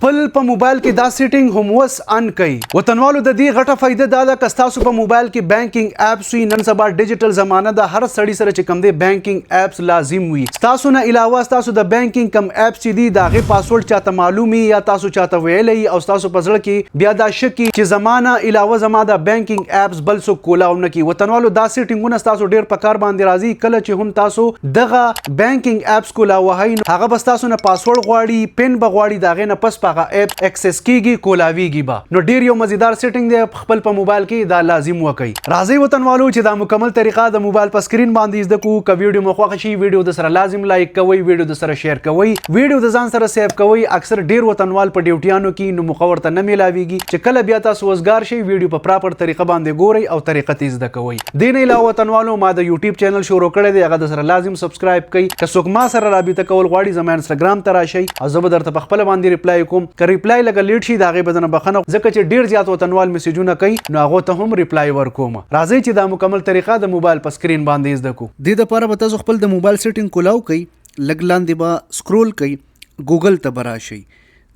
خپل په موبایل کې دا سیټینګ هم وس ان کړئ وطنوالو د دې غټه فائدہ دا ده که تاسو په موبایل کې بانکینګ اپس وي نن سبا ډیجیټل زمانہ د هر سړی سره چې کوم دی بانکینګ اپس لازم وي تاسو نه علاوه تاسو د بانکینګ کم اپس چې دی دا غي پاسورډ چاته معلومي یا تاسو چاته ویلې او تاسو په ځل کې بیا دا شکی چې زمانہ علاوه زما د بانکینګ اپس بل څه کولاونه کی وطنوالو دا سیټینګونه تاسو ډیر په کار باندې راځي کله چې هم تاسو دغه بانکینګ اپس کولاوه هغه بس تاسو نه پاسورډ غواړي پن بغواړي دا غي نه پس پغه اپ اکسس کیږي کولاویږي با نو ډیر یو مزیدار سیټینګ دی خپل په موبایل کې دا لازم وکړئ راځي وطنوالو چې دا مکمل طریقه د موبایل په سکرین باندې زده کو ک ویډیو مخ خوښ شي ویډیو د سره لازم لایک کوئ ویډیو د سره شیر کوئ ویډیو د ځان سره سیو کوئ اکثر ډیر وطنوال په ډیوټیانو کې نو مخور ته نه ملاويږي چې کله بیا تاسو وزګار شي ویډیو په پراپر طریقه باندې ګورئ او طریقه تیز د کوئ دین علاوه وطنوالو ما د یوټیوب چینل شروع کړی دی هغه د سره لازم سبسکرایب کړئ که څوک ما سره رابطه کول غواړي زما انستګرام ته راشي او زه به درته په خپل باندې ریپلای کوم که ریپلای لګ لیټ شي دا غي بدن بخنه ځکه چې ډیر زیات وطنوال میسجونه کوي نو هغه ته هم ریپلای ورکوم راځي چې دا مکمل طریقه د موبایل په سکرین باندې زده کو د دې لپاره به تاسو خپل د موبایل سیټینګ کولاو کړئ لګ لاندې به سکرول کړئ ګوګل ته براشي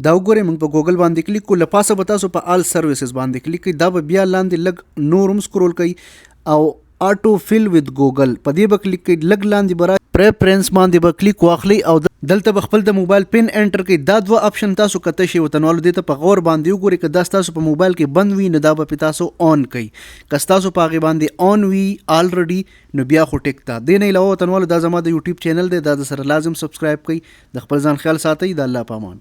دا وګورئ موږ په ګوګل باندې کلیک کو لپاسه به تاسو په آل سرویسز باندې کلیک کړئ دا به بیا لاندې لګ نورم سکرول کړئ او آټو فیل وذ ګوګل په دې به کلیک کړئ لګ لاندې برا پریفرنس باندې به کلیک واخلئ او دلته به خپل د موبایل پن انټر کړئ دا دوه اپشن تاسو کته شي وطنوالو دې ته په غور باندې وګورئ که دا تاسو په موبایل کې بند وي نو دا به تاسو آن کړئ که تاسو په هغه باندې آن وي الریډي نو بیا خو ټیک تا دې نه علاوه وطنوالو دا زما د یوټیوب چینل دی دا د سره لازم سبسکرایب کړئ د خپل ځان خیال ساتئ د الله پامان